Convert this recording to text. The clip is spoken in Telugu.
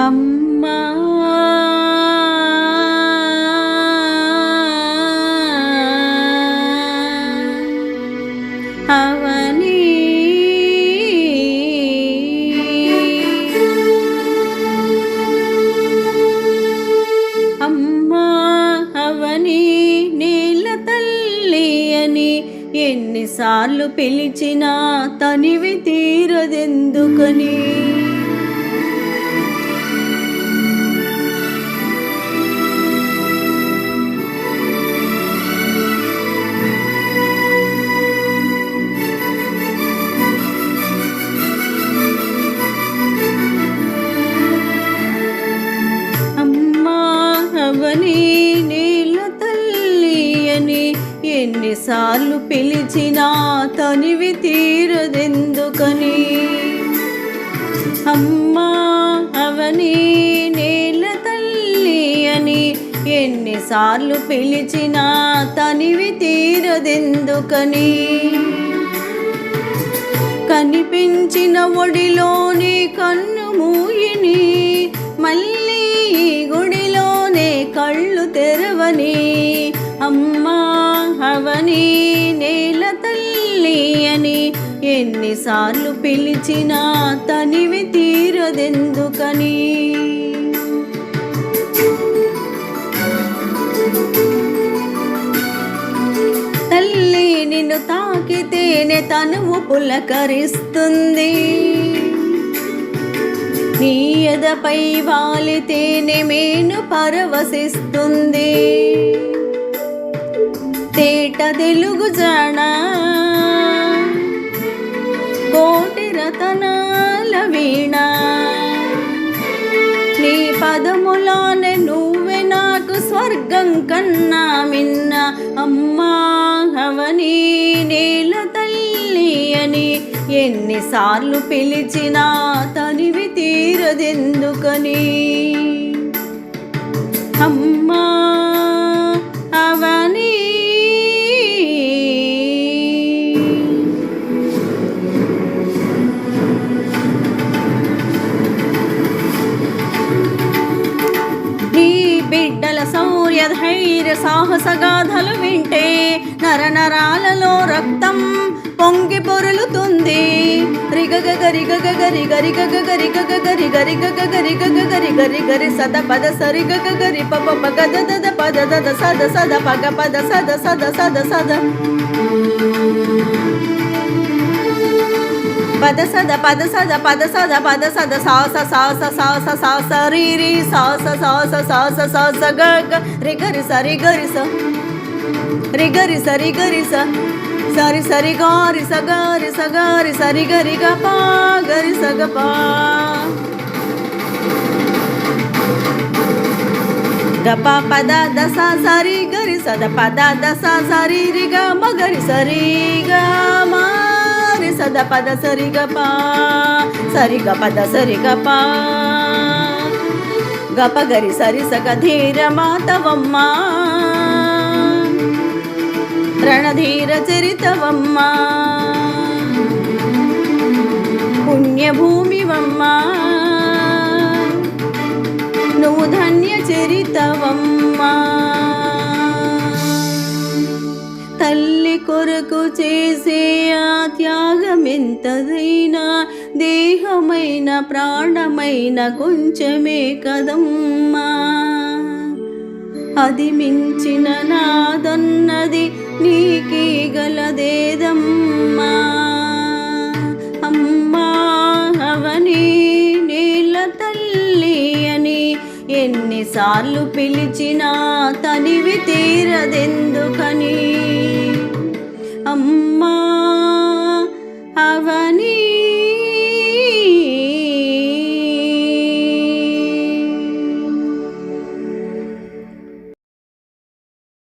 అమ్మా అవని అమ్మా అవని నేల తల్లి అని ఎన్నిసార్లు పిలిచినా తనివి తీరదెందుకని. అవని నేల తల్లి అని ఎన్నిసార్లు పిలిచినా తనివి తీరదెందుకని. అమ్మా అవని నేల తల్లి అని ఎన్నిసార్లు పిలిచినా తనివి తీరదెందుకని. కనిపించిన ఒడిలోని కన్ను మూయిని మళ్ళీ గుడిలోనే కళ్ళు తెరవని. అమ్మా అవని నేల తల్లి అని ఎన్నిసార్లు పిలిచినా తనివి తీరదెందుకని. తల్లి నిన్ను తాకితేనే తనువు పులకరిస్తుంది, నీ ఎదపై వాలితేనే మేను పరవశిస్తుంది. తేట తెలుగు జాణ కోటి రతనాల వీణ, నీ పదములానే నువ్వే నాకు స్వర్గం కన్నా మిన్న. అమ్మా అవని నేల తల్లి అని ఎన్నిసార్లు పిలిచినా తనివి తీరదెందుకని. అమ్మా అవని నీ బిడ్డల శౌర్య ధైర్య సాహస గాథలు వింటే నరనరాలలో రక్తం పొంగి పొరులుతుంది. రిగగరి గరి గరి గరి గరి గరి గరి గరి గరి గరి సద పద సరి గరి పప పగ దద పద దద సద సద పగ పద సద సద సద సద పద సద పద సద పద సద పద సద సాస సాస సాస సాస రి రి సాస సాస సాస సాస గ గ రి గరి సరి గరి స రి గరి సరి గరి స సరి సరి గారి సగారి సగారి సరి గరి గ పా గరి సగ పా గ ప పద దస సరి గరి సద పద దస సరి రి గ మ గరి సరి గ మ రి సద పద సరి గ పా సరి గ పద సరి గ పా గ ప గరి సరి సగ ధీర మాతవమ్మ రణధీర చరితవమ్మ పుణ్యభూమివమ్మ నువ్వు ధన్య చరితవమ్మ. తల్లి కొరకు చేసే ఆ త్యాగమెంతదైనా దేహమైన ప్రాణమైన కొంచెమే కదమ్మా. అది మించిన నాదన్నది నీకీ గలదేదమ్మా. అమ్మా అవని నేల తల్లి అని ఎన్నిసార్లు పిలిచినా తనివి తీరదెందుకని. అమ్మా అవని